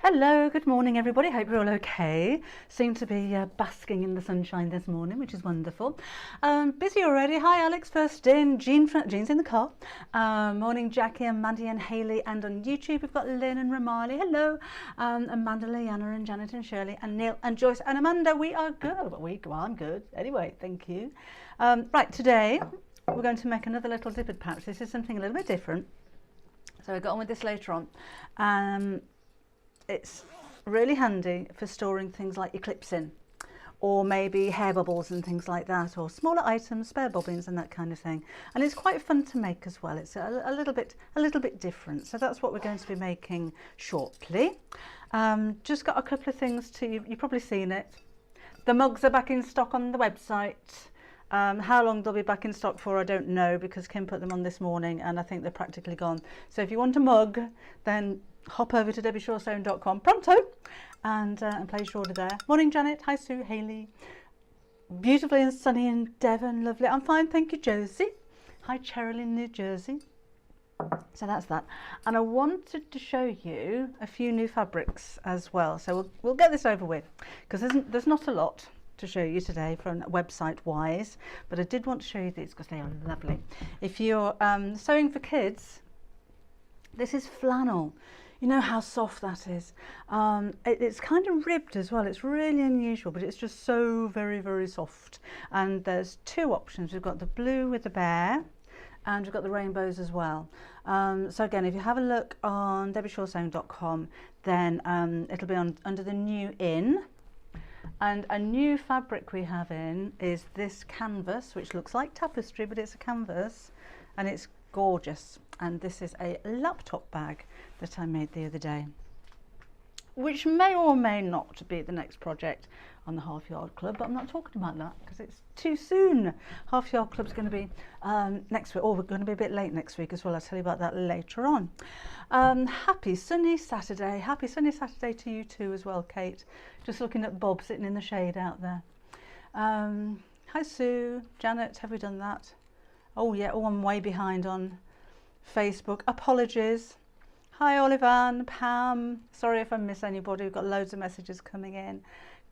Hello, good morning everybody. Hope you're all okay. Seem to be basking in the sunshine this morning, which is wonderful. Busy already. Hi Alex, first in. Jean's in the car. Morning Jackie and Mandy and Hayley, and on YouTube we've got Lynn and Ramali. Hello. Amanda, Leanna and Janet and Shirley and Neil and Joyce and Amanda. We are good. Well, I'm good. Anyway, thank you. Right, today we're going to make another little zippered patch. This is something a little bit different. So I got on with this later on. It's really handy for storing things like your clips in, or maybe hair bubbles and things like that, or smaller items, spare bobbins and that kind of thing. And it's quite fun to make as well. It's a little bit different. So that's what we're going to be making shortly. Just got a couple of things to you've probably seen it. The mugs are back in stock on the website. How long they'll be back in stock for, I don't know, because Kim put them on this morning and I think they're practically gone. So if you want a mug, then hop over to debbieshawsewing.com pronto and place your order there. Morning Janet, hi Sue, Hayley. Beautifully and sunny in Devon, lovely. I'm fine, thank you Josie. Hi Cheryl in New Jersey. So that's that. And I wanted to show you a few new fabrics as well. So we'll get this over with, because there's not a lot to show you today from website wise, but I did want to show you these because they are lovely. If you're sewing for kids, this is flannel. You know how soft that is. It's kind of ribbed as well. It's really unusual, but it's just so very, very soft. And there's two options. We've got the blue with the bear, and we've got the rainbows as well. So again, if you have a look on debbieshawsewing.com, then it'll be under the new in. And a new fabric we have in is this canvas, which looks like tapestry, but it's a canvas, and it's gorgeous. And this is a laptop bag that I made the other day, which may or may not be the next project on the Half Yard Club, but I'm not talking about that because it's too soon. Half Yard Club's going to be next week, or we're going to be a bit late next week as well. I'll tell you about that later on. Happy sunny Saturday. Happy sunny Saturday to you too as well, Kate. Just looking at Bob sitting in the shade out there. Hi Sue, Janet, have we done that? Oh yeah, oh I'm way behind on Facebook. Apologies. Hi Olivan, Pam. Sorry if I miss anybody. We've got loads of messages coming in.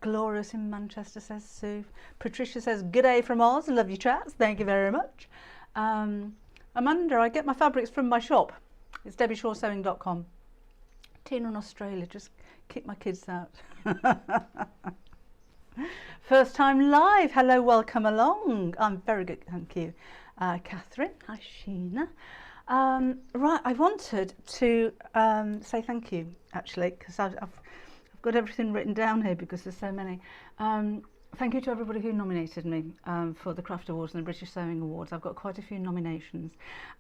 Glorious in Manchester, says Sue. Patricia says, good day from Oz. Love your chats. Thank you very much. Amanda, I get my fabrics from my shop. It's debbieshawsewing.com. Tina in Australia, just kick my kids out. First time live. Hello, welcome along. I'm very good, thank you. Catherine, hi Sheena. Right, I wanted to say thank you actually, because I've got everything written down here because there's so many. Thank you to everybody who nominated me for the Craft Awards and the British Sewing Awards. I've got quite a few nominations,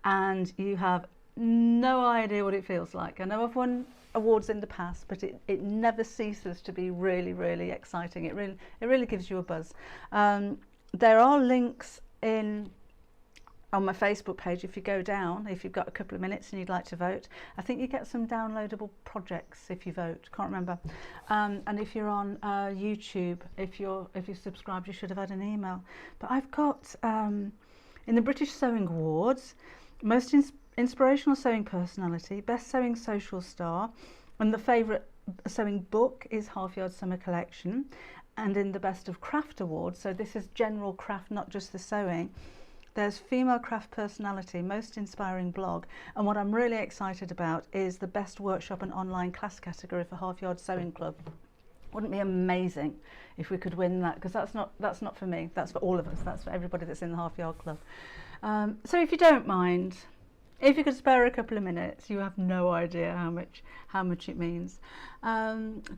and you have no idea what it feels like. I know I've won awards in the past, but it never ceases to be really, really exciting. It really gives you a buzz. There are links on my Facebook page. If you go down, if you've got a couple of minutes and you'd like to vote, I think you get some downloadable projects if you vote. Can't remember. And if you're on YouTube, if you're subscribed, you should have had an email. But I've got in the British Sewing Awards, most inspirational sewing personality, best sewing social star, and the favourite sewing book is Half Yard Summer Collection. And in the Best of Craft Awards, so this is general craft, not just the sewing, there's female craft personality, most inspiring blog, and what I'm really excited about is the best workshop and online class category for Half Yard Sewing Club. Wouldn't it be amazing if we could win that? Because that's not for me, that's for all of us, that's for everybody that's in the Half Yard Club. So if you don't mind, if you could spare a couple of minutes, you have no idea how much it means.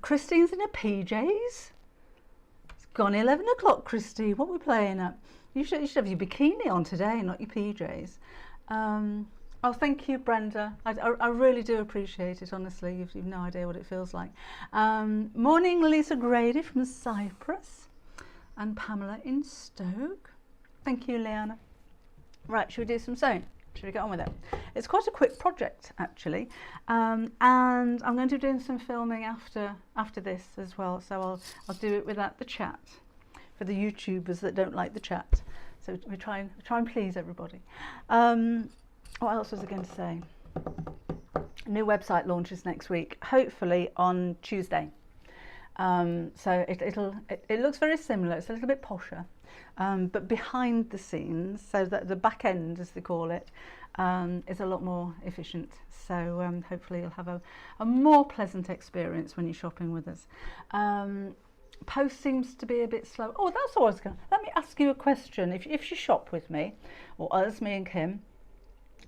Christine's in her PJs. It's gone 11 o'clock, Christine. What are we playing at? You should have your bikini on today, not your PJs. Oh, thank you, Brenda. I really do appreciate it, honestly. You've no idea what it feels like. Morning, Lisa Grady from Cyprus. And Pamela in Stoke. Thank you, Leanna. Right, should we do some sewing? Should we get on with it? It's quite a quick project, actually. And I'm going to be doing some filming after this as well. So I'll do it without the chat, for the YouTubers that don't like the chat. So we try and please everybody. What else was I going to say? new website launches next week, hopefully on Tuesday. So it looks very similar. It's a little bit posher, but behind the scenes, so that the back end, as they call it, is a lot more efficient. So hopefully you'll have a more pleasant experience when you're shopping with us. Post seems to be a bit slow. Oh, that's all I was going to... Let me ask you a question. If you shop with me, or us, me and Kim,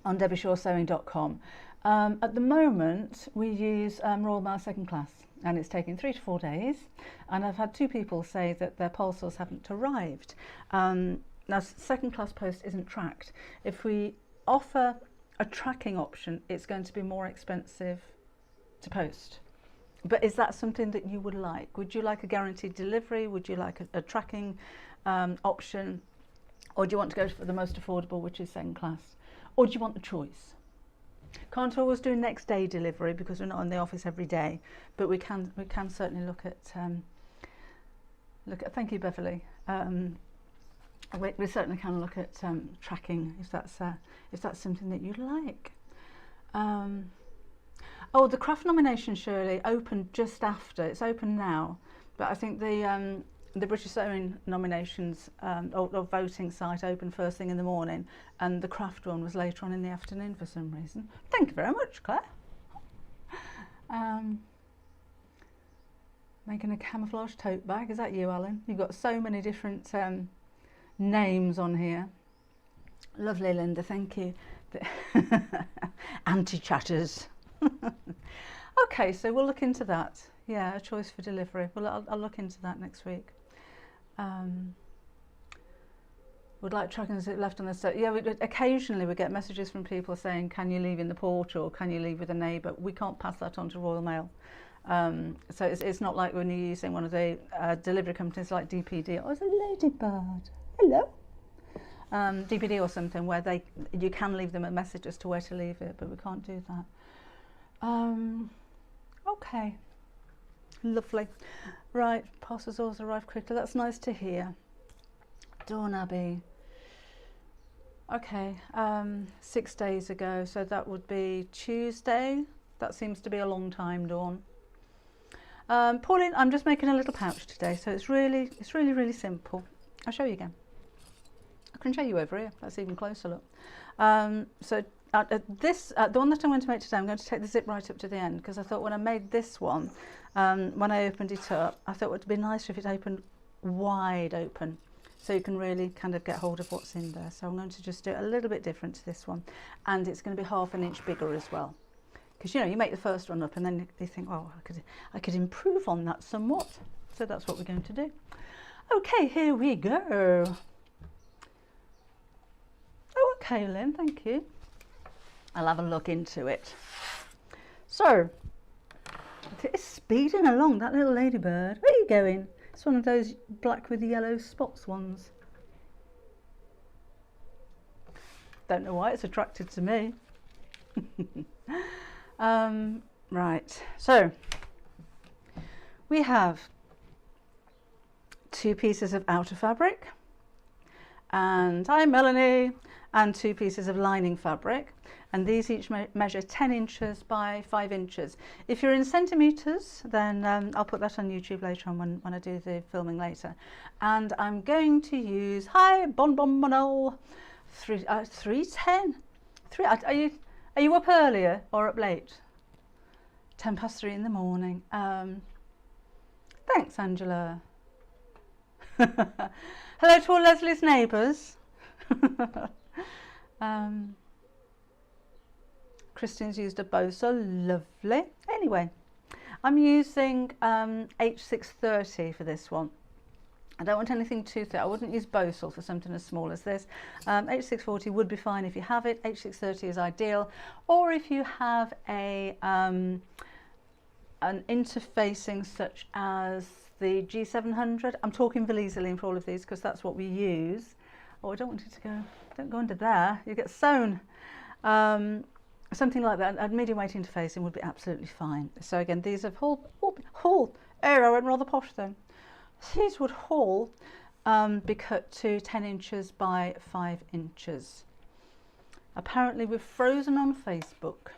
on debbieshawsewing.com, at the moment we use Royal Mail second class, and it's taking 3 to 4 days, and I've had 2 people say that their parcels haven't arrived. Now, second class post isn't tracked. If we offer a tracking option, it's going to be more expensive to post. But is that something that you would like? Would you like a guaranteed delivery? Would you like a tracking option? Or do you want to go for the most affordable, which is second class? Or do you want the choice? Can't always do next day delivery because we're not in the office every day, but we can certainly look at thank you, Beverly. We certainly can look at tracking if that's something that you'd like. Oh, the craft nomination, Shirley, opened just after. It's open now, but I think the British Sewing nominations or voting site opened first thing in the morning, and the craft one was later on in the afternoon for some reason. Thank you very much, Claire. Making a camouflage tote bag. Is that you, Alan? You've got so many different names on here. Lovely, Linda. Thank you. Anti-chatters. Okay, so we'll look into that. Yeah, a choice for delivery. Well, I'll look into that next week. Would like tracking left on the set. Yeah, occasionally we get messages from people saying, can you leave in the porch, or can you leave with a neighbour? We can't pass that on to Royal Mail. So it's not like when you're using one of the delivery companies like DPD. Oh, it's a ladybird. Hello. DPD or something where you can leave them a message as to where to leave it, but we can't do that. Okay, lovely. Right, parcels always arrive quickly. That's nice to hear. Dawn Abbey. Okay, 6 days ago, so that would be Tuesday. That seems to be a long time, Dawn. Pauline, I'm just making a little pouch today, so it's really simple. I'll show you again. I can show you over here. That's even closer. Look. So the one that I'm going to make today, I'm going to take the zip right up to the end, because I thought when I made this one, when I opened it up, I thought it would be nicer if it opened wide open, so you can really kind of get hold of what's in there. So I'm going to just do it a little bit different to this one, and it's going to be ½ an inch bigger as well, because you make the first one up and then you think, oh, I could improve on that somewhat. So that's what we're going to do. Okay, here we go. Oh, okay, Lynn, thank you. I'll have a look into it. So, it's speeding along, that little ladybird. Where are you going? It's one of those black with yellow spots ones. Don't know why it's attracted to me. Right, so we have 2 pieces of outer fabric, and hi Melanie, and 2 pieces of lining fabric, and these each measure 10 inches by 5 inches. If you're in centimetres, then I'll put that on YouTube later on when I do the filming later. And I'm going to use, hi Bon Bon Monol, 3:10. Are you up earlier or up late? 3:10 in the morning. Thanks, Angela. Hello to all Leslie's neighbours. Christine's used a bow, so lovely. Anyway, I'm using H630 for this one. I don't want anything too thick. I wouldn't use Bosal for something as small as this. H640 would be fine if you have it. H630 is ideal. Or if you have an interfacing such as the G700. I'm talking Valiseline for all of these because that's what we use. Oh, I don't want it to go, don't go under there. You get sewn. Something like that. A medium weight interfacing would be absolutely fine. So again, these have I went rather posh then. These would be cut to 10 inches by 5 inches. Apparently we've frozen on Facebook.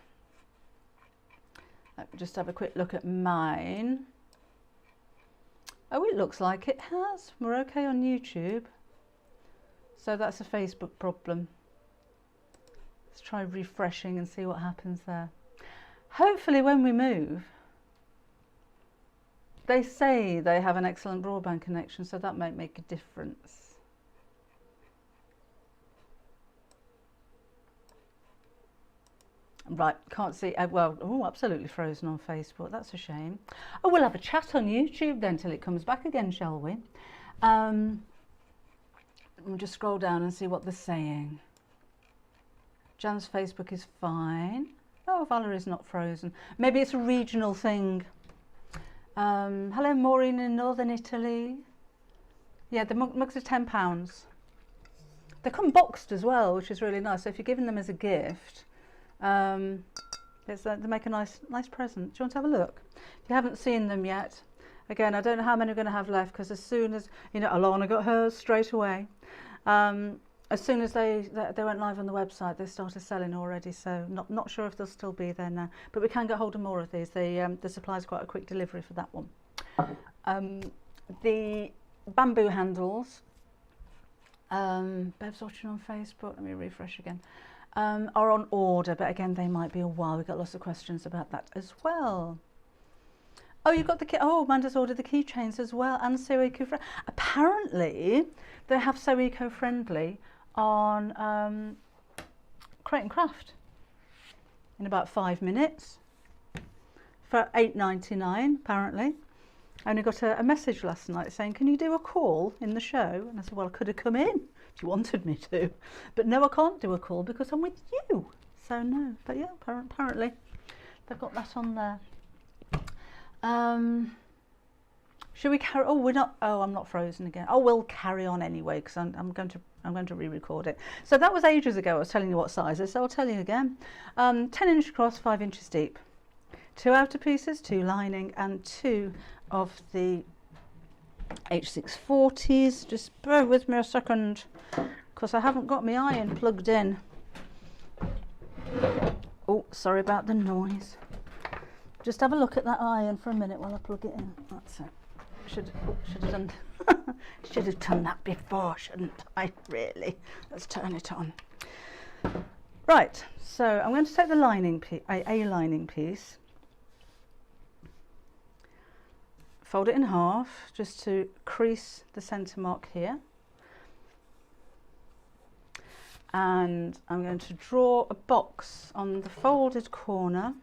Let me just have a quick look at mine. Oh, it looks like it has. We're okay on YouTube. So that's a Facebook problem. Let's try refreshing and see what happens there. Hopefully when we move, they say they have an excellent broadband connection, so that might make a difference. Right, can't see. Well, oh, absolutely frozen on Facebook. That's a shame. Oh, we'll have a chat on YouTube then till it comes back again, shall we? We'll just scroll down and see what they're saying. Jan's Facebook is fine. Oh, Valerie's not frozen. Maybe it's a regional thing. Hello, Maureen in Northern Italy. Yeah, the mugs are £10. They come boxed as well, which is really nice. So if you're giving them as a gift, they make a nice present. Do you want to have a look? If you haven't seen them yet, again, I don't know how many we're going to have left, because as soon as, you know, Alana got hers straight away. As soon as they went live on the website, they started selling already. So not sure if they'll still be there now, but we can get hold of more of these. The supply is quite a quick delivery for that one. The bamboo handles. Bev's watching on Facebook. Let me refresh again. Are on order, but again, they might be a while. We've got lots of questions about that as well. Oh, you've got the key. Oh, Amanda's ordered the keychains as well, and So Eco-Friendly. Apparently, they have So Eco-Friendly on Crate and Craft in about 5 minutes for £8.99. Apparently, I only got a message last night saying, "Can you do a call in the show?" And I said, "Well, I could have come in if you wanted me to, but no, I can't do a call because I'm with you." So no, but yeah, apparently they've got that on there. Should we carry? Oh, we're not. Oh, I'm not frozen again. Oh, we'll carry on anyway because I'm going to re-record it. So that was ages ago. I was telling you what sizes, so I'll tell you again. 10-inch across, 5 inches deep. 2 outer pieces, 2 lining, and 2 of the H640s. Just bear with me a second, because I haven't got my iron plugged in. Oh, sorry about the noise. Just have a look at that iron for a minute while I plug it in. That's it. Should have done should have done that before, shouldn't I? Really. Let's turn it on. Right. So I'm going to take the lining a lining piece, fold it in half just to crease the centre mark here, and I'm going to draw a box on the folded corner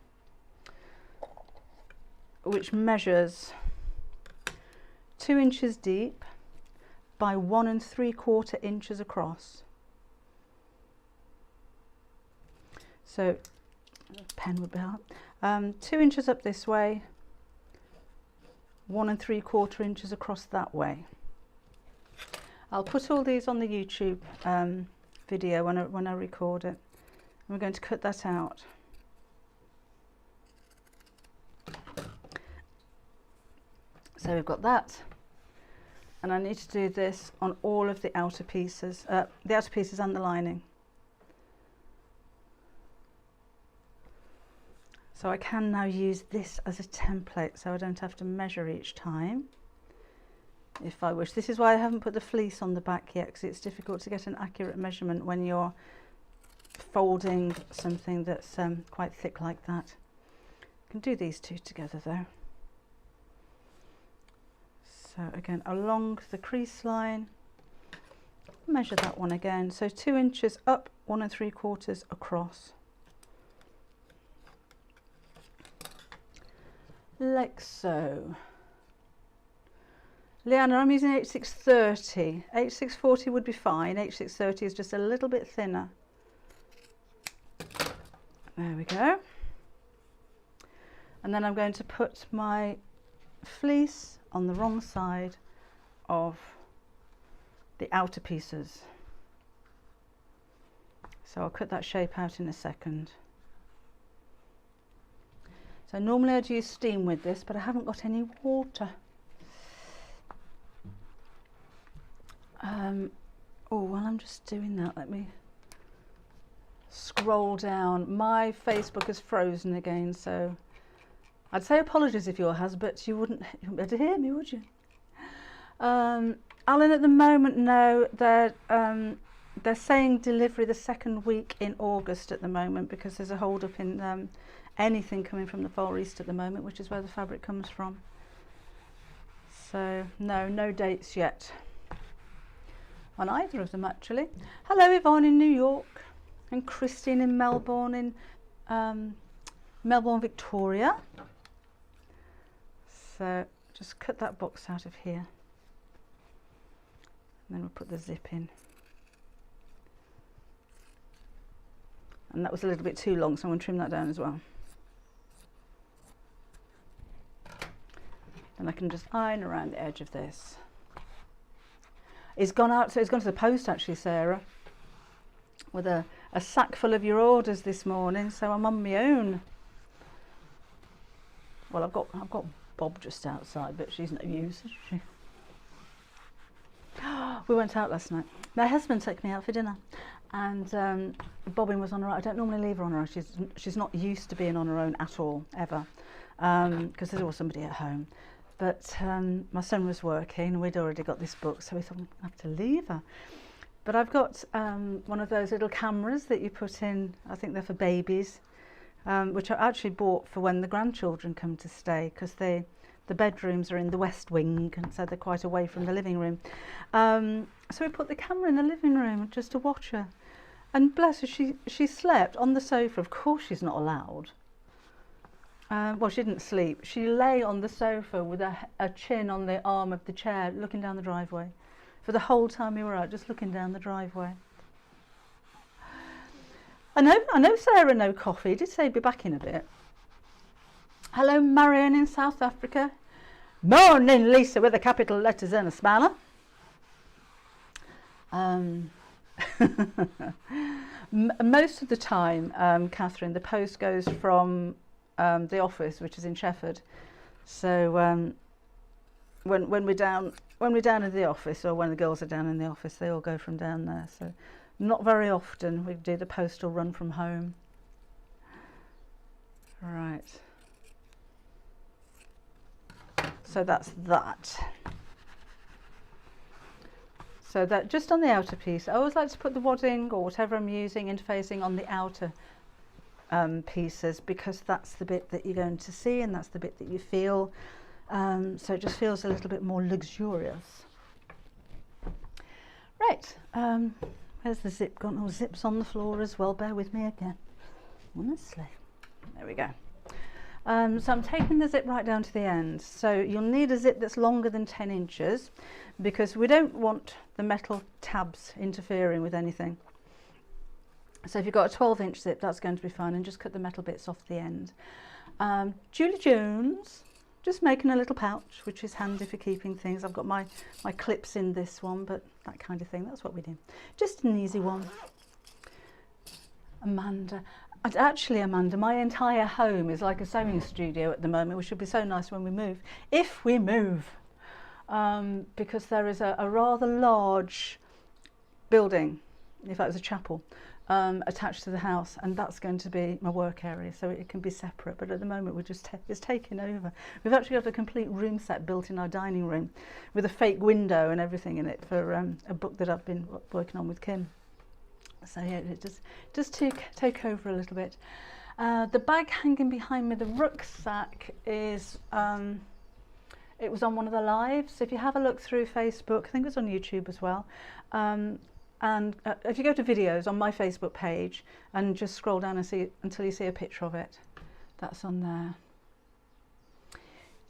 which measures 2 inches deep by 1 3/4 inches across. So a pen would be help. 2 inches up this way, 1 3/4 inches across that way. I'll put all these on the YouTube video when I record it. We're going to cut that out. So we've got that, and I need to do this on all of the outer pieces and the lining. So I can now use this as a template, so I don't have to measure each time if I wish. This is why I haven't put the fleece on the back yet, because it's difficult to get an accurate measurement when you're folding something that's quite thick like that. I can do these two together though. So again, along the crease line, measure that one again. So 2 inches up, 1 3/4 across. Like so. Leanna, I'm using H630. H640 would be fine. H630 is just a little bit thinner. There we go. And then I'm going to put my fleece on the wrong side of the outer pieces. So I'll cut that shape out in a second. So normally I'd use steam with this, but I haven't got any water. Oh, while I'm just doing that, let me scroll down. My Facebook is frozen again, so I'd say apologies if yours has, but you wouldn't be able to hear me, would you? Alan, at the moment, no, they're saying delivery the second week in August at the moment, because there's a hold up in anything coming from the Far East at the moment, which is where the fabric comes from. So no dates yet on either of them, actually. Hello Yvonne in New York, and Christine in Melbourne, Melbourne, Victoria. So just cut that box out of here, and then we'll put the zip in. And that was a little bit too long, so I'm going to trim that down as well. And I can just iron around the edge of this. It's gone out, so it's gone to the post actually, Sarah, with a sack full of your orders this morning, so I'm on my own. Well, I've got Bob just outside, but she's no use, is she? We went out last night. My husband took me out for dinner, and Bobbin was on her own. I don't normally leave her on her own. She's not used to being on her own at all, ever, because there's always somebody at home. But my son was working, and we'd already got this book, so we thought, I have to leave her. But I've got one of those little cameras that you put in, I think they're for babies, which I actually bought for when the grandchildren come to stay, because the bedrooms are in the west wing, and so they're quite away from the living room. So we put the camera in the living room just to watch her. And bless her, she slept on the sofa. Of course she's not allowed. Well, she didn't sleep. She lay on the sofa with a chin on the arm of the chair, looking down the driveway. For the whole time we were out, just looking down the driveway. I know Sarah, no coffee. Did say be back in a bit. Hello, Marion in South Africa. Morning, Lisa, with the capital letters and a smiler. Most of the time, Catherine, the post goes from the office, which is in Shefford. So when we're down in the office, or when the girls are down in the office, they all go from down there. So not very often we do the postal run from home. Right. So that's that. So that just on the outer piece, I always like to put the wadding or whatever I'm using, interfacing on the outer pieces, because that's the bit that you're going to see, and that's the bit that you feel. So it just feels a little bit more luxurious. Right, where's the zip gone? Oh, zip's on the floor as well. Bear with me again. Honestly, there we go. So I'm taking the zip right down to the end. So you'll need a zip that's longer than 10 inches, because we don't want the metal tabs interfering with anything. So if you've got a 12-inch zip, that's going to be fine, and just cut the metal bits off the end. Julie Jones, just making a little pouch, which is handy for keeping things. I've got my clips in this one, but that kind of thing, that's what we do. Just an easy one. Amanda. And actually, Amanda, my entire home is like a sewing studio at the moment, which would be so nice when we move, if we move, because there is a rather large building, in fact it's a chapel, attached to the house, and that's going to be my work area, so it can be separate, but at the moment we're just it's taking over. We've actually got a complete room set built in our dining room with a fake window and everything in it for a book that I've been working on with Kim. So yeah, it does take over a little bit. The bag hanging behind me, the rucksack, is it was on one of the lives. If you have a look through Facebook, I think it was on YouTube as well. And if you go to videos on my Facebook page and just scroll down and see until you see a picture of it, that's on there.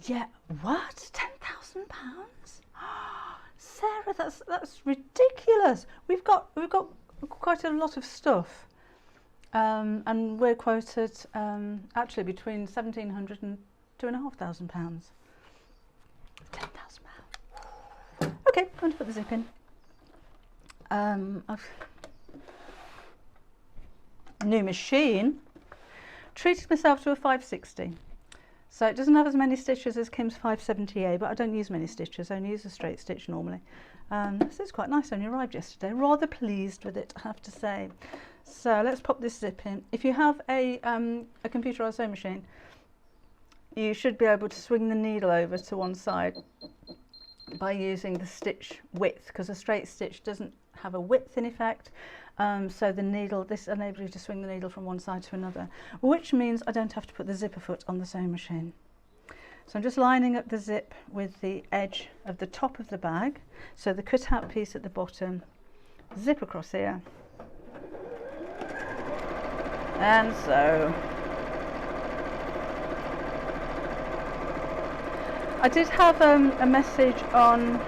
Yeah, what? £10,000? Sarah, that's ridiculous. We've got quite a lot of stuff, and we're quoted actually between £1,700 and £2,500. £10,000. Okay, I'm going to put the zip in. I've new machine. Treated myself to a 560. So it doesn't have as many stitches as Kim's 570A, but I don't use many stitches. I only use a straight stitch normally. This is quite nice. Only arrived yesterday. Rather pleased with it, I have to say. So let's pop this zip in. If you have a computerised sewing machine, you should be able to swing the needle over to one side by using the stitch width, because a straight stitch doesn't have a width in effect. So the needle, this enables you to swing the needle from one side to another, which means I don't have to put the zipper foot on the sewing machine. So I'm just lining up the zip with the edge of the top of the bag, so the cut-out piece at the bottom, zip across here, and so. I did have a message on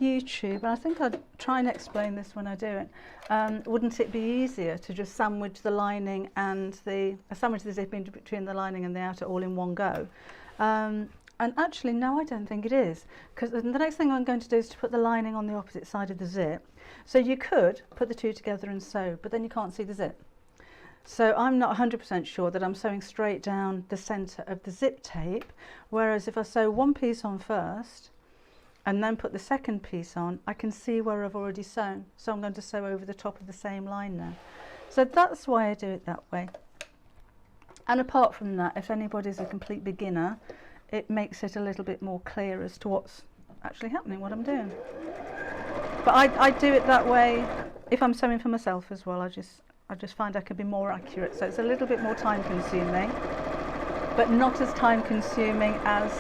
YouTube, and I think I'd try and explain this when I do it. Wouldn't it be easier to just sandwich the lining and sandwich the zip in between the lining and the outer all in one go? And actually, no, I don't think it is, because the next thing I'm going to do is to put the lining on the opposite side of the zip. So you could put the two together and sew, but then you can't see the zip. So I'm not 100% sure that I'm sewing straight down the centre of the zip tape, whereas if I sew one piece on first and then put the second piece on, I can see where I've already sewn. So I'm going to sew over the top of the same line now. So that's why I do it that way. And apart from that, if anybody's a complete beginner, it makes it a little bit more clear as to what's actually happening, what I'm doing. But I do it that way if I'm sewing for myself as well. I just find I can be more accurate. So it's a little bit more time consuming, but not as time consuming as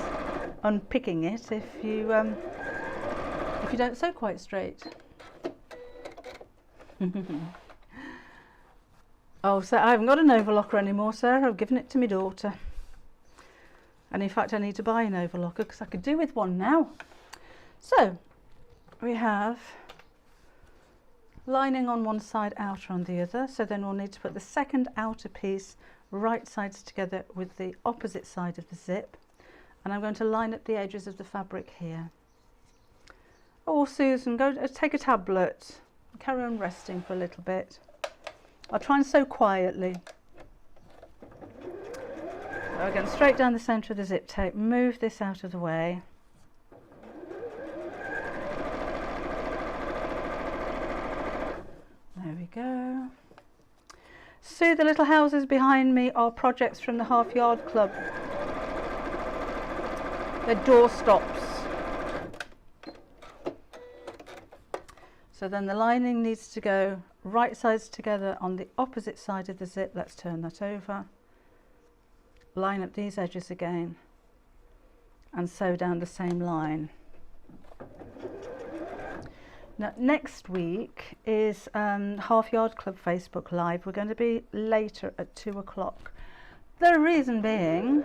unpicking it if you don't sew quite straight. Oh, so I haven't got an overlocker anymore, sir. I've given it to my daughter. And in fact, I need to buy an overlocker because I could do with one now. So we have lining on one side, outer on the other. So then we'll need to put the second outer piece right sides together with the opposite side of the zip. And I'm going to line up the edges of the fabric here. Oh, Susan, go take a tablet. Carry on resting for a little bit. I'll try and sew quietly. So again, straight down the centre of the zip tape, move this out of the way. There we go. See, the little houses behind me are projects from the Half Yard Club. They're door stops. So then the lining needs to go right sides together on the opposite side of the zip. Let's turn that over. Line up these edges again and sew down the same line. Now, next week is Half Yard Club Facebook Live. We're going to be later at 2 o'clock. The reason being,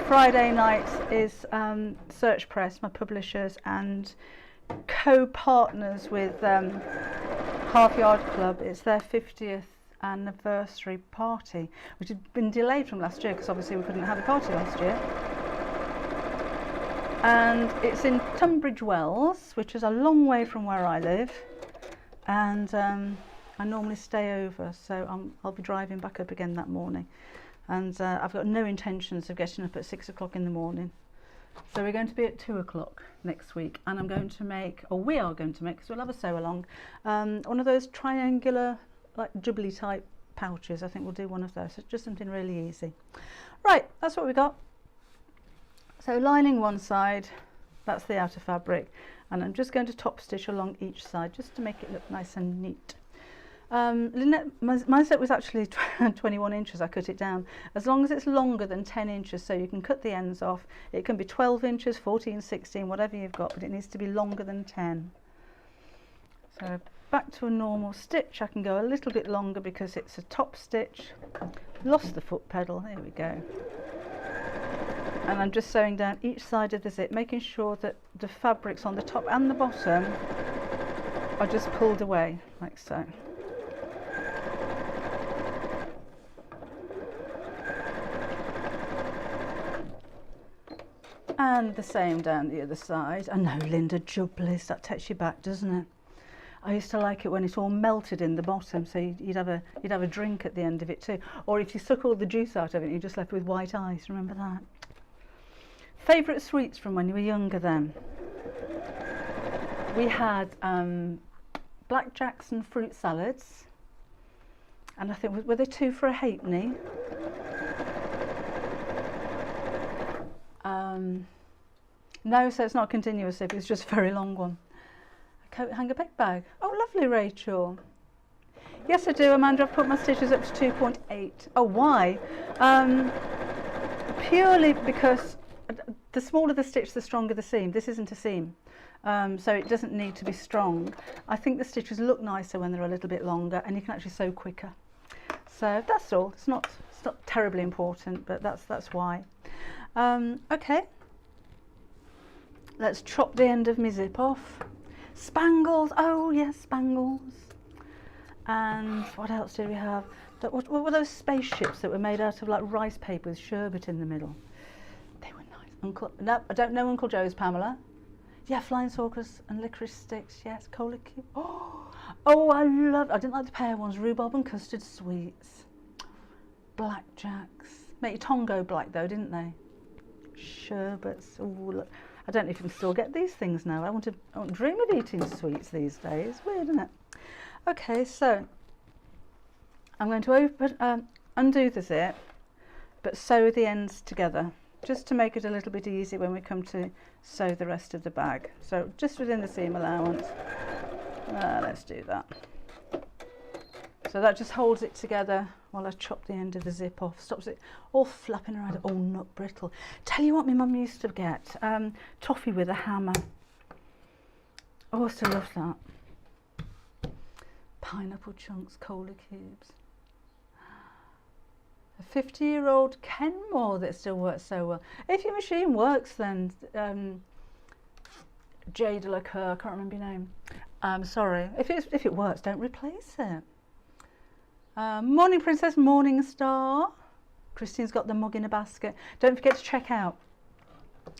Friday night is Search Press, my publishers, and co-partners with Half Yard Club. It's their 50th anniversary party, which had been delayed from last year because obviously we couldn't have a party last year. And it's in Tunbridge Wells, which is a long way from where I live, and I normally stay over, so I'll be driving back up again that morning, and I've got no intentions of getting up at 6 o'clock in the morning. So we're going to be at 2 o'clock next week, and I'm going to make, or we are going to make, because we'll have a sew along, one of those triangular, like jubbly type pouches. I think we'll do one of those. It's just something really easy. Right, that's what we got. So lining one side, that's the outer fabric, and I'm just going to top stitch along each side just to make it look nice and neat. Lynette, my set was actually 21 inches, I cut it down. As long as it's longer than 10 inches, so you can cut the ends off. It can be 12 inches, 14, 16, whatever you've got, but it needs to be longer than 10. So back to a normal stitch. I can go a little bit longer because it's a top stitch. Lost the foot pedal, there we go. And I'm just sewing down each side of the zip, making sure that the fabrics on the top and the bottom are just pulled away, like so. And the same down the other side. I know, Linda, jubblies, that takes you back, doesn't it? I used to like it when it all melted in the bottom, so you'd have a drink at the end of it too. Or if you suck all the juice out of it, you're just left with white ice. Remember that? Favourite sweets from when you were younger then? We had blackjacks and fruit salads, and I think, were there 2 for a halfpenny? No, so it's not a continuous zip, it's just a very long one. A coat hanger bag bag. Oh, lovely, Rachel. Yes, I do, Amanda. I've put my stitches up to 2.8. Oh, why? Purely because the smaller the stitch, the stronger the seam. This isn't a seam, so it doesn't need to be strong. I think the stitches look nicer when they're a little bit longer, and you can actually sew quicker. So that's all. It's not terribly important, but that's why. Okay. Let's chop the end of my zip off. Spangles. Oh yes, spangles. And what else do we have? What were those spaceships that were made out of like rice paper with sherbet in the middle? They were nice. No, I don't know Uncle Joe's, Pamela. Yeah, flying saucers and licorice sticks. Yes, cola cube. Oh, I didn't like the pear ones. Rhubarb and custard sweets. Blackjacks. Make your tongue go black though, didn't they? Sherbets. Oh, look. I don't know if you can still get these things now. I won't dream of eating sweets these days. Weird, isn't it? Okay, so I'm going to undo the zip, but sew the ends together, just to make it a little bit easier when we come to sew the rest of the bag. So just within the seam allowance, let's do that. So that just holds it together while I chop the end of the zip off. Stops it all flapping around. Oh, not brittle. Tell you what my mum used to get, toffee with a hammer. Oh, I still love that. Pineapple chunks, cola cubes. A 50-year-old Kenmore that still works so well. If your machine works, then Jade Lacour, I can't remember your name. Sorry. If it works, don't replace it. Morning Princess, Morning Star. Christine's got the mug in a basket. Don't forget to check out,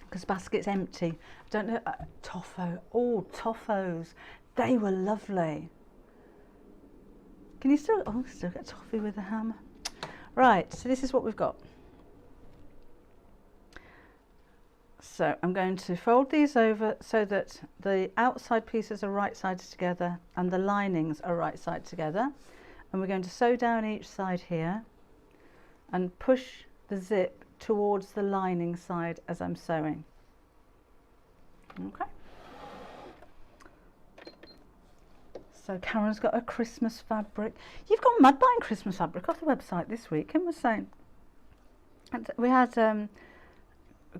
because basket's empty. I don't know. Toffo. Oh, toffos. They were lovely. Can you still get toffee with a hammer? Right, so this is what we've got. So I'm going to fold these over so that the outside pieces are right sides together and the linings are right side together. And we're going to sew down each side here and push the zip towards the lining side as I'm sewing. Okay. So Karen's got a Christmas fabric. You've gone mad buying Christmas fabric off the website this week. Kim was saying. And we had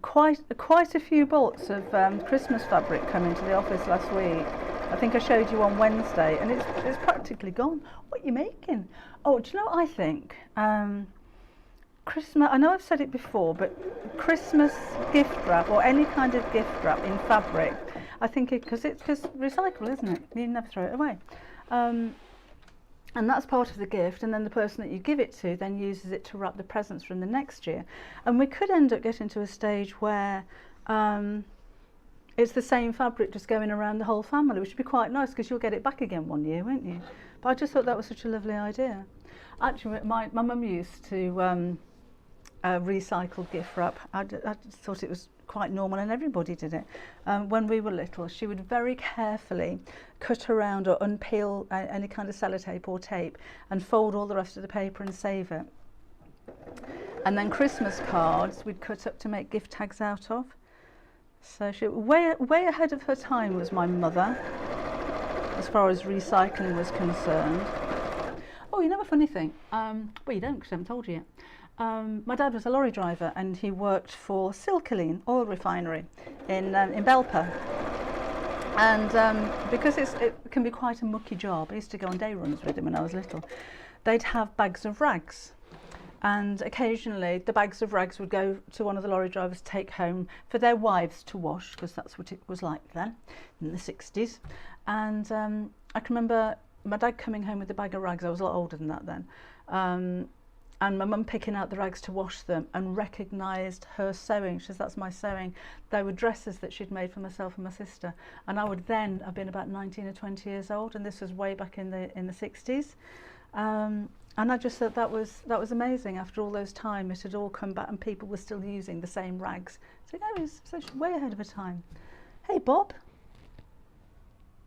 quite a few bolts of Christmas fabric come into the office last week. I think I showed you on Wednesday, and it's practically gone. What are you making? Oh, do you know what I think? Christmas. I know I've said it before, but Christmas gift wrap or any kind of gift wrap in fabric. I think because it's recyclable, isn't it? You never throw it away. And that's part of the gift, and then the person that you give it to then uses it to wrap the presents from the next year. And we could end up getting to a stage where it's the same fabric just going around the whole family, which would be quite nice because you'll get it back again one year, won't you? But I just thought that was such a lovely idea. Actually, my mum used to recycle gift wrap. I just thought it was quite normal, and everybody did it. When we were little, she would very carefully cut around or unpeel any kind of sellotape or tape and fold all the rest of the paper and save it. And then Christmas cards we'd cut up to make gift tags out of. So she way ahead of her time was my mother as far as recycling was concerned. Oh, you know a funny thing? Well, you don't, because I haven't told you yet. My dad was a lorry driver, and he worked for Silcoline oil refinery in Belper. And because it can be quite a mucky job, I used to go on day runs with him when I was little. They'd have bags of rags, and occasionally the bags of rags would go to one of the lorry drivers to take home for their wives to wash, because that's what it was like then in the 60s. And I can remember my dad coming home with a bag of rags. I was a lot older than that then. And my mum picking out the rags to wash them, and recognised her sewing. She says, "That's my sewing." They were dresses that she'd made for myself and my sister. And I would then have been about 19 or 20 years old, and this was way back in the 60s. And I just thought that was amazing. After all those time, it had all come back, and people were still using the same rags. So yeah, she's way ahead of her time. Hey, Bob.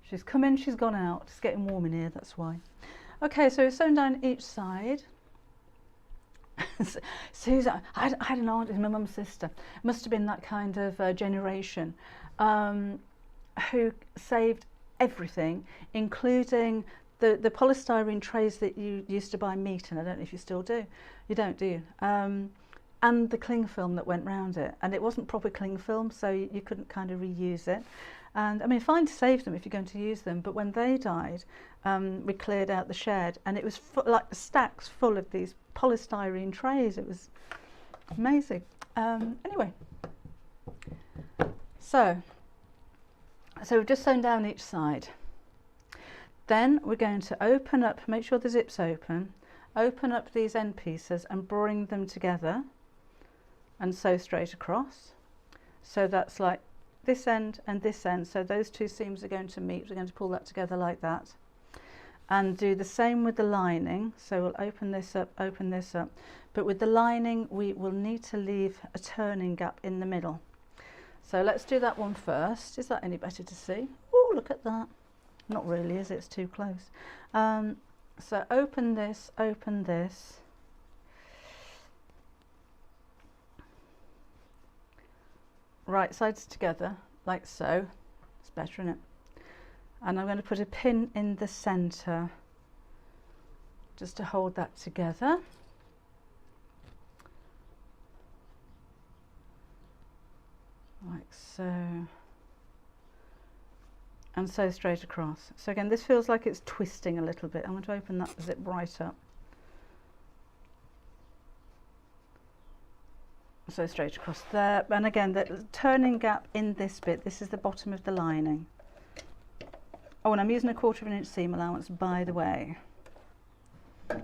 She's come in, she's gone out. It's getting warm in here, that's why. Okay, so we've sewn down each side. Susan, I had an aunt, my mum's sister, must have been that kind of generation, who saved everything, including the polystyrene trays that you used to buy meat in. I don't know if you still do. You don't, do you? And the cling film that went round it. And it wasn't proper cling film, so you couldn't kind of reuse it. And I mean, fine to save them if you're going to use them, but when they died, we cleared out the shed, and it was like stacks full of these polystyrene trays. It was amazing. Anyway, so we've just sewn down each side. Then we're going to open up, make sure the zip's open up these end pieces and bring them together and sew straight across. So that's like this end and this end, so those two seams are going to meet. We're going to pull that together like that, and do the same with the lining. So we'll open this up, but with the lining we will need to leave a turning gap in the middle. So let's do that one first. Is that any better to see? Oh, look at that. Not really, is it? It's too close. So open this, right sides together like so. It's better, isn't it? And I'm going to put a pin in the center just to hold that together. Like so. And sew straight across. So again, this feels like it's twisting a little bit. I'm going to open that zip right up. So straight across there. And again, the turning gap in this bit, this is the bottom of the lining. Oh, and I'm using a 1/4 inch seam allowance, by the way. So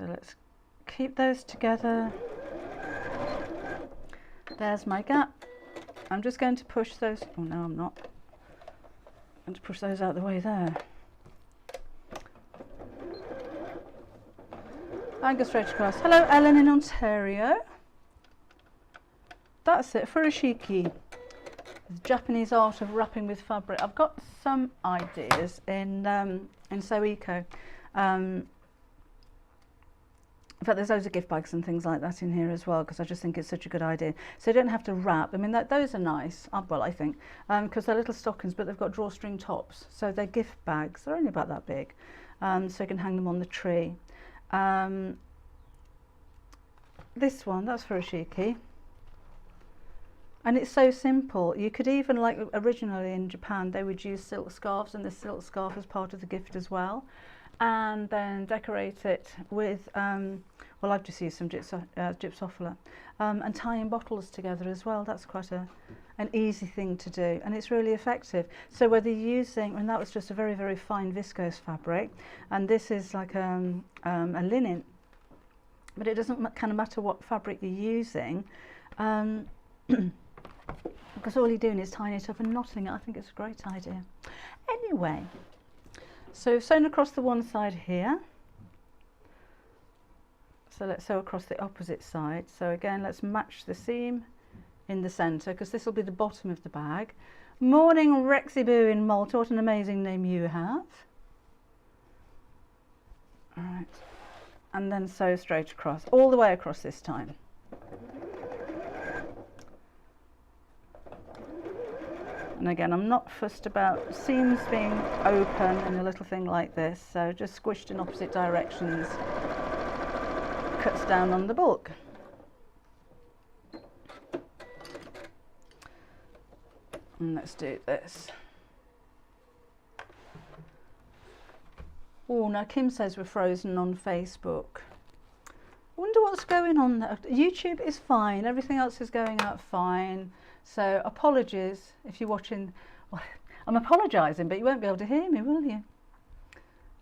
let's keep those together. There's my gap. I'm just going to push those, oh no I'm not, I'm going to push those out the way there. And go straight across. Hello Ellen in Ontario. That's it, furoshiki, the Japanese art of wrapping with fabric. I've got some ideas in Sew Eco. In fact, there's loads of gift bags and things like that in here as well, because I just think it's such a good idea. So you don't have to wrap. I mean, those are nice, well, I think, because they're little stockings, but they've got drawstring tops. So they're gift bags. They're only about that big, so you can hang them on the tree. This one, that's furoshiki. And it's so simple. You could even, like originally in Japan, they would use silk scarves, and the silk scarf as part of the gift as well. And then decorate it with, well, I've just used some gypsophila, and tying bottles together as well. That's quite an easy thing to do, and it's really effective. So whether you're using, and that was just a very, very fine viscose fabric, and this is like a linen, but it doesn't kind of matter what fabric you're using, because all you're doing is tying it up and knotting it. I think it's a great idea. Anyway. So sewn across the one side here. So let's sew across the opposite side. So again, let's match the seam in the centre, because this will be the bottom of the bag. Morning Rexy Boo in Malta, what an amazing name you have. All right, and then sew straight across, all the way across this time. And again, I'm not fussed about seams being open in a little thing like this, so just squished in opposite directions cuts down on the bulk. And let's do this. Oh, now Kim says we're frozen on Facebook. I wonder what's going on there. YouTube is fine, everything else is going out fine. So apologies if you're watching. Well, I'm apologising, but you won't be able to hear me, will you?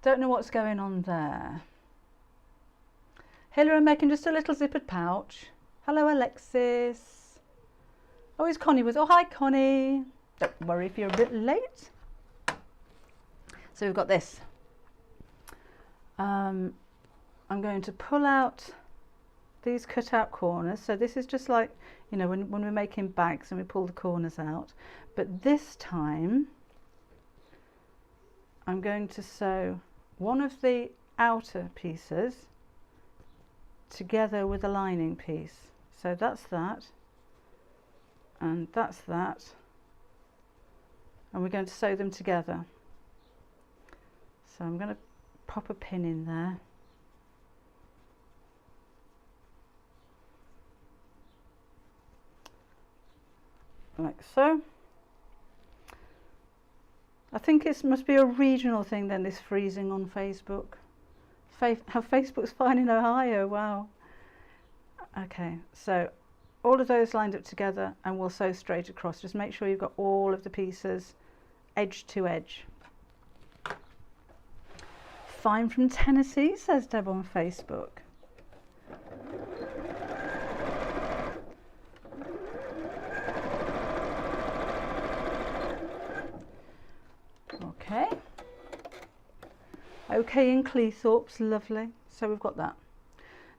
Don't know what's going on there. Hilary, I'm making just a little zippered pouch. Hello, Alexis. Oh, it's Connie with. Oh, hi, Connie. Don't worry if you're a bit late. So we've got this. I'm going to pull out these cut out corners. So this is just like, you know, when we're making bags and we pull the corners out, but this time I'm going to sew one of the outer pieces together with the lining piece. So that's that, and that's that, and we're going to sew them together. So I'm going to pop a pin in there. Like so. I think it must be a regional thing then, this freezing on Facebook. How Facebook's fine in Ohio, wow. Okay, so all of those lined up together, and we'll sew straight across. Just make sure you've got all of the pieces edge to edge. Fine from Tennessee, says Deb on Facebook. Okay. Okay in Cleethorpes, lovely. So we've got that.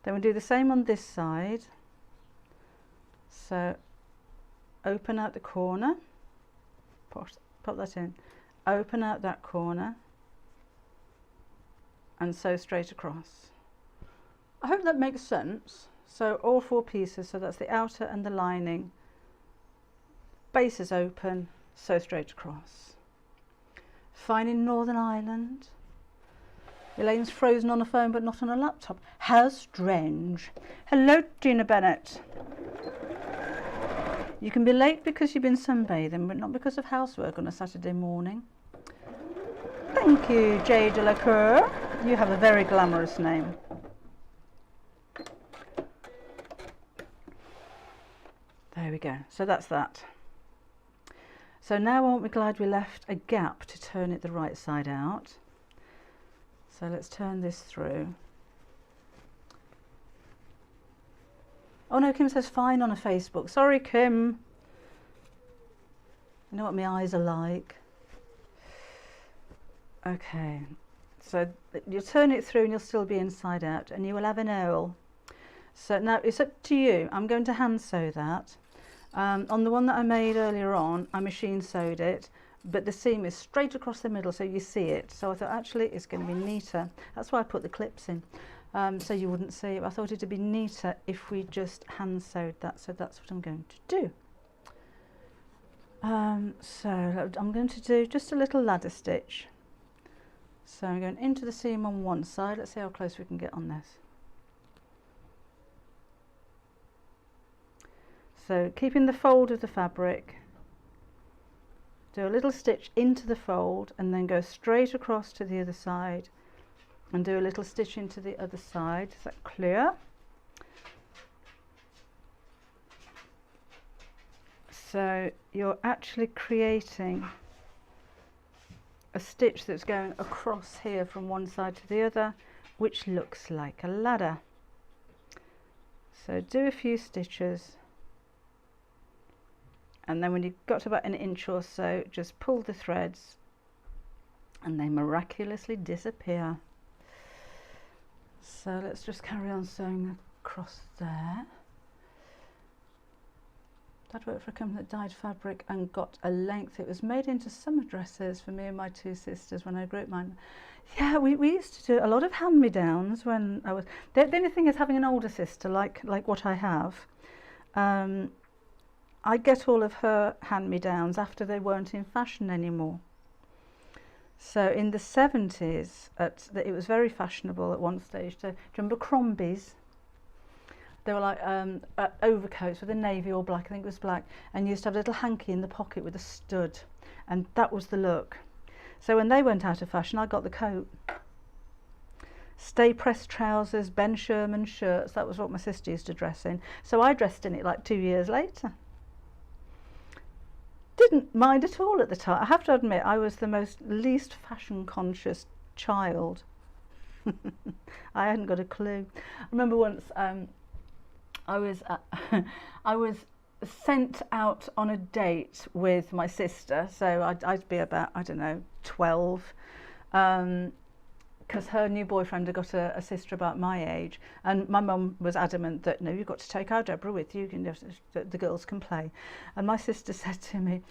Then we'll do the same on this side. So open out the corner, pop that in, open out that corner, and sew straight across. I hope that makes sense. So all 4 pieces, so that's the outer and the lining, base is open, sew straight across. Fine in Northern Ireland. Elaine's frozen on a phone but not on a laptop. How strange. Hello, Gina Bennett. You can be late because you've been sunbathing, but not because of housework on a Saturday morning. Thank you, Jay de la Cour. You have a very glamorous name. There we go. So that's that. So now aren't we glad we left a gap to turn it the right side out? So let's turn this through. Oh no, Kim says fine on a Facebook. Sorry, Kim. You know what my eyes are like. Okay, so you'll turn it through and you'll still be inside out, and you will have an awl. So now it's up to you. I'm going to hand sew that. On the one that I made earlier on, I machine sewed it, but the seam is straight across the middle, so you see it. So I thought actually it's going to be neater. That's why I put the clips in, so you wouldn't see it. I thought it'd be neater if we just hand sewed that, so that's what I'm going to do. So I'm going to do just a little ladder stitch. So I'm going into the seam on one side. Let's see how close we can get on this. So keeping the fold of the fabric, do a little stitch into the fold and then go straight across to the other side and do a little stitch into the other side. Is that clear? So you're actually creating a stitch that's going across here from one side to the other, which looks like a ladder. So do a few stitches, and then when you've got to about an inch or so, just pull the threads and they miraculously disappear. So let's just carry on sewing across there. That worked for a company that dyed fabric and got a length. It was made into summer dresses for me and my 2 sisters when I grew up mine. Yeah, we used to do a lot of hand-me-downs when I was... The only thing is having an older sister like what I have. I get all of her hand-me-downs after they weren't in fashion anymore. So in the 70s, it was very fashionable at one stage to, do you remember Crombie's? They were like overcoats with a navy or black, I think it was black, and you used to have a little hanky in the pocket with a stud, and that was the look. So when they went out of fashion, I got the coat. Stay pressed trousers, Ben Sherman shirts, that was what my sister used to dress in. So I dressed in it like 2 years later. Didn't mind at all at the time. I have to admit, I was the least fashion conscious child. I hadn't got a clue. I remember once I was sent out on a date with my sister, so I'd be about, I don't know, 12, because her new boyfriend had got a sister about my age, and my mum was adamant that no, you've got to take our Deborah with you, the girls can play. And my sister said to me,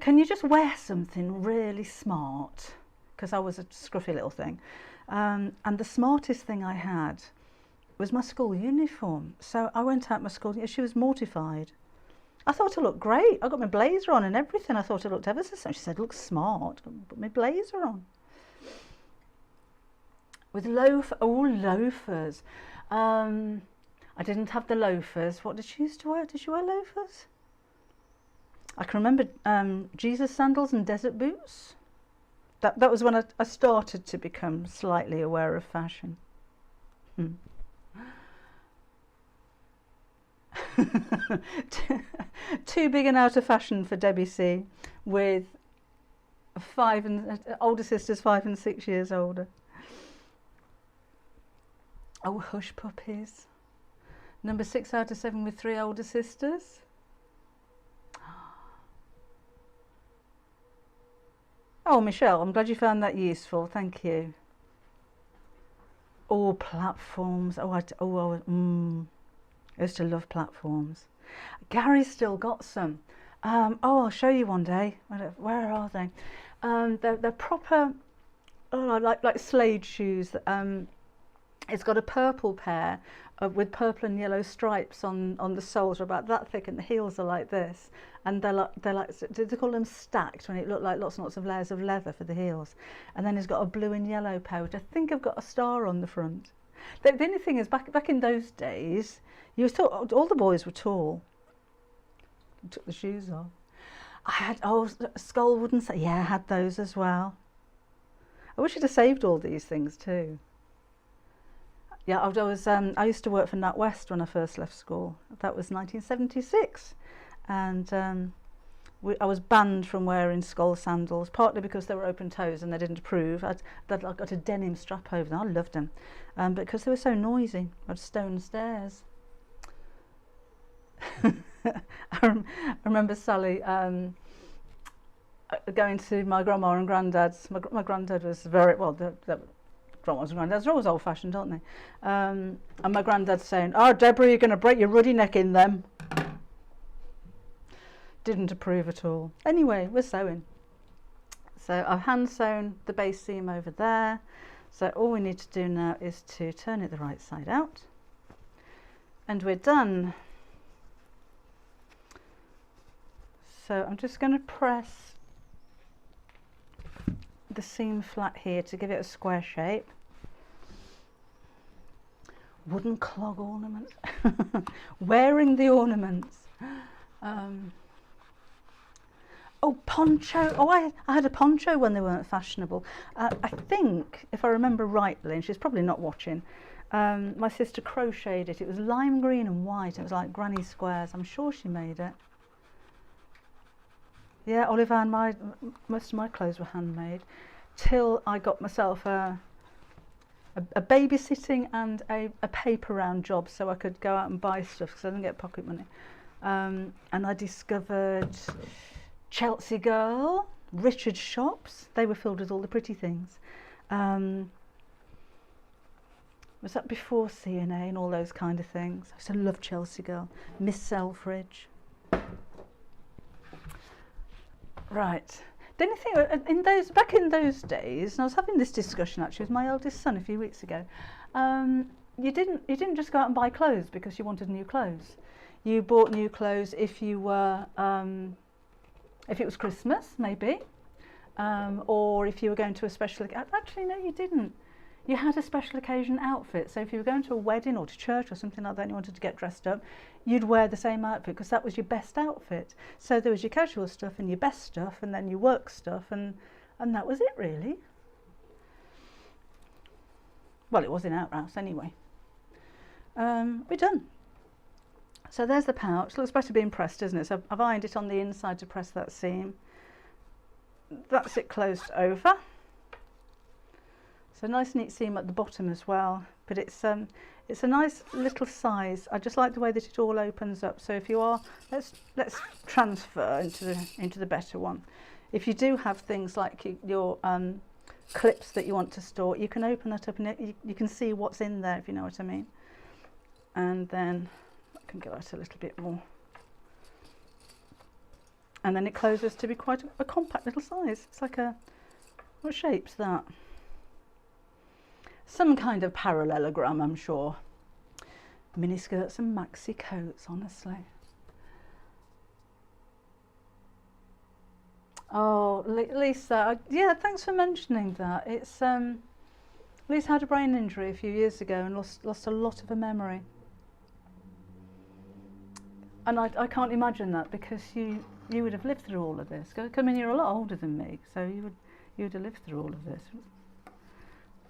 can you just wear something really smart? Because I was a scruffy little thing. And the smartest thing I had was my school uniform. So I went out my school, she was mortified. I thought it looked great. I got my blazer on and everything. I thought it looked ever so smart. She said, looks smart. Put my blazer on. With loafers. I didn't have the loafers. What did she used to wear? Did she wear loafers? I can remember Jesus sandals and desert boots. That was when I started to become slightly aware of fashion. Too big and out of fashion for Debbie C, with older sisters 5 and 6 years older. Oh, hush puppies. Number 6 out of 7 with 3 older sisters. Oh, Michelle, I'm glad you found that useful. Thank you. Oh, platforms. I used to love platforms. Gary's still got some. I'll show you one day. Where are they? They're proper, like Slade shoes. It's got a purple pair with purple and yellow stripes on the soles, are about that thick, and the heels are like this. And they're like, did they call them stacked, when it looked like lots and lots of layers of leather for the heels? And then it's got a blue and yellow pair, which I think have got a star on the front. The only thing is, back in those days, all the boys were tall. I took the shoes off. I had skull wooden. Yeah, I had those as well. I wish I'd have saved all these things too. Yeah, I used to work for NatWest when I first left school. That was 1976, and I was banned from wearing skull sandals, partly because they were open toes and they didn't approve. I got a denim strap over them. I loved them, but because they were so noisy. I had stone stairs. I remember Sally going to my grandma and granddad's. My granddad was very well. Grandmas and granddads are always old-fashioned, aren't they? And my granddad saying, "Oh, Deborah, you're going to break your ruddy neck in them." Didn't approve at all. Anyway, we're sewing. So I've hand sewn the base seam over there. So all we need to do now is to turn it the right side out, and we're done. So I'm just going to press the seam flat here to give it a square shape. Wooden clog ornaments. Wearing the ornaments. Oh, poncho. Oh, I had a poncho when they weren't fashionable. I think, if I remember rightly, and she's probably not watching, my sister crocheted it. It was lime green and white. It was like granny squares. I'm sure she made it. Yeah, Oliver, and most of my clothes were handmade, till I got myself a babysitting and a paper round job, so I could go out and buy stuff because I didn't get pocket money. And I discovered Chelsea Girl, Richard's shops. They were filled with all the pretty things. Was that before CNA and all those kind of things? I used to love Chelsea Girl. Miss Selfridge. Right. The only thing back in those days, and I was having this discussion actually with my eldest son a few weeks ago. You didn't just go out and buy clothes because you wanted new clothes. You bought new clothes if you were if it was Christmas maybe, or if you were going to a special. Actually, no, you didn't. You had a special occasion outfit. So if you were going to a wedding or to church or something like that and you wanted to get dressed up, you'd wear the same outfit because that was your best outfit. So there was your casual stuff and your best stuff and then your work stuff, and that was it really. Well, it was in Outhouse anyway. We're done. So there's the pouch. Looks better being pressed, doesn't it? So I've ironed it on the inside to press that seam. That's it closed over. So nice neat seam at the bottom as well, but it's a nice little size. I just like the way that it all opens up. So if you are, let's transfer into the better one. If you do have things like your clips that you want to store, you can open that up and you can see what's in there, if you know what I mean. And then I can go out a little bit more. And then it closes to be quite a compact little size. It's like what shape's that? some kind of parallelogram, I'm sure. Mini skirts and maxi coats, honestly. Oh, Lisa, yeah, thanks for mentioning that. It's Lisa had a brain injury a few years ago and lost a lot of her memory. And I can't imagine that, because you would have lived through all of this. I mean, you're a lot older than me, so you would have lived through all of this.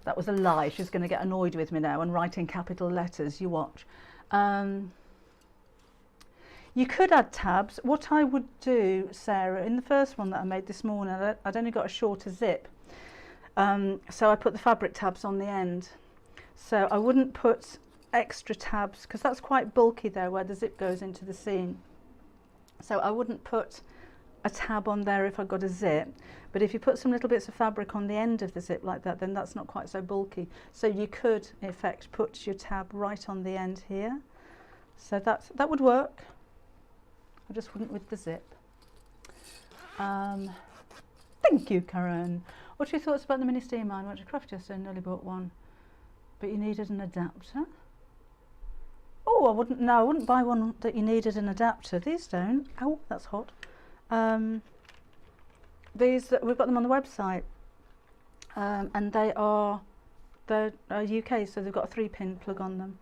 That was a lie. She's going to get annoyed with me now and write in capital letters. You watch. You could add tabs. What I would do, Sarah, in the first one that I made this morning, I'd only got a shorter zip. So I put the fabric tabs on the end. So I wouldn't put extra tabs, because that's quite bulky there where the zip goes into the seam. So I wouldn't put a tab on there if I got a zip, but if you put some little bits of fabric on the end of the zip like that, then that's not quite so bulky. So you could, in effect, put your tab right on the end here. So that would work. I just wouldn't with the zip. Thank you, Karen. What's your thoughts about the mini steam iron? I went to craft yesterday and nearly bought one, but you needed an adapter. Oh, I wouldn't buy one that you needed an adapter. These don't. Oh, that's hot. We've got them on the website, and they're UK, so they've got a 3-pin plug on them.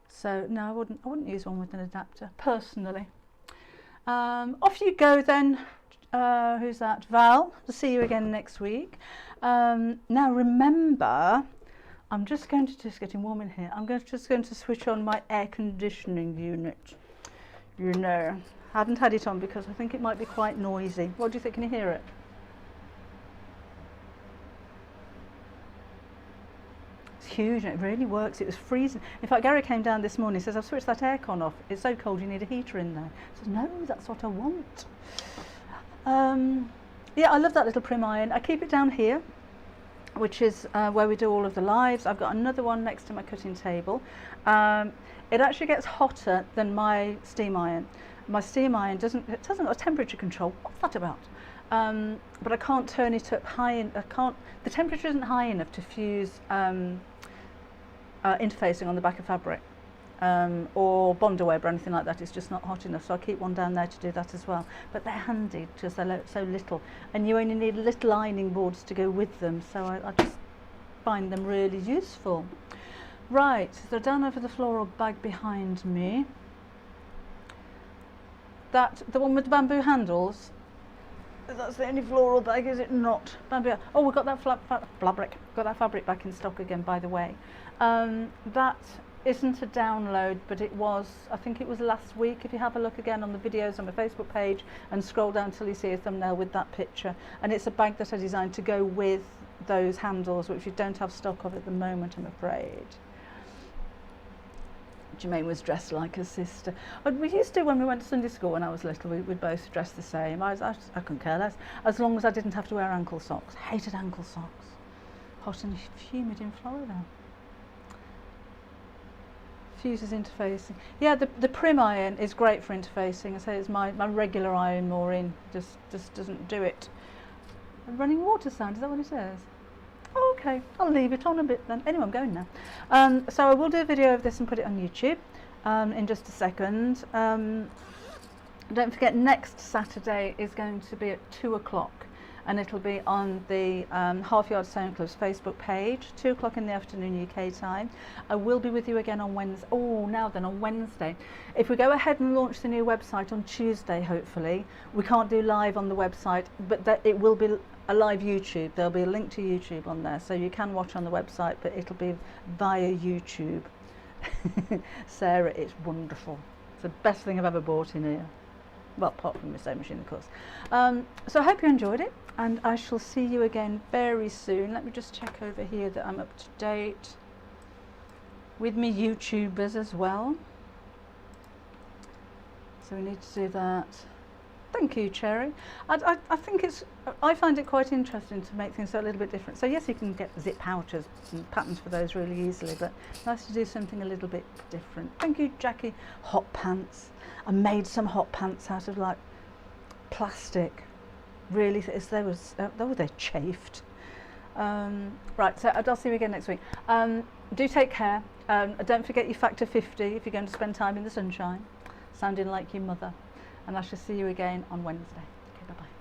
So no, I wouldn't use one with an adapter personally. Off you go then. Who's that? Val. I'll see you again next week. Now remember, I'm just getting warm in here. I'm just going to switch on my air conditioning unit. You know, I haven't had it on because I think it might be quite noisy. What do you think? Can you hear it? It's huge and it really works. It was freezing. In fact, Gary came down this morning and says, I've switched that aircon off. It's so cold you need a heater in there. I said, no, that's what I want. Yeah, I love that little prim iron. I keep it down here, which is where we do all of the lives. I've got another one next to my cutting table. It actually gets hotter than my steam iron. My steam iron doesn't got a temperature control. What's that about? But I can't turn it up high. The temperature isn't high enough to fuse interfacing on the back of fabric or bonder web or anything like that. It's just not hot enough. So I keep one down there to do that as well. But they're handy because they're so little, and you only need little ironing boards to go with them. So I just find them really useful. Right, so down over the floral bag behind me. The one with the bamboo handles. That's the only floral bag, is it not? Bamboo. Oh, we've got that fabric. Got that fabric back in stock again, by the way. That isn't a download, but it was. I think it was last week. If you have a look again on the videos on my Facebook page and scroll down till you see a thumbnail with that picture, and it's a bag that I designed to go with those handles, which we don't have stock of at the moment, I'm afraid. Jermaine was dressed like her sister. We used to, when we went to Sunday school when I was little, we'd both dress the same. I couldn't care less, as long as I didn't have to wear ankle socks. Hated ankle socks. Hot and humid in Florida. Fuses interfacing. Yeah, the prim iron is great for interfacing. I say it's my regular iron, Maureen, just doesn't do it. A running water sound, is that what it says? Oh, okay, I'll leave it on a bit then. Anyway, I'm going now. So I will do a video of this and put it on YouTube in just a second. Don't forget, next Saturday is going to be at 2 o'clock, and it'll be on the Half Yard Sewing Club's Facebook page, 2 o'clock in the afternoon UK time. I will be with you again on Wednesday. Oh, now then, on Wednesday. If we go ahead and launch the new website on Tuesday, hopefully, we can't do live on the website, but it will be a live YouTube. There'll be a link to YouTube on there, so you can watch on the website, but it'll be via YouTube. Sarah, it's wonderful. It's the best thing I've ever bought in here. Well, apart from my sewing machine, of course. So I hope you enjoyed it, and I shall see you again very soon. Let me just check over here that I'm up to date with me YouTubers as well. So we need to do that. Thank you, Cherry. I think I find it quite interesting to make things a little bit different. So yes, you can get zip pouches and patterns for those really easily, but nice to do something a little bit different. Thank you, Jackie. Hot pants. I made some hot pants out of like plastic. Really, they're chafed. Right, so I'll see you again next week. Do take care. Don't forget your factor 50 if you're going to spend time in the sunshine, sounding like your mother. And I shall see you again on Wednesday. Okay, bye-bye.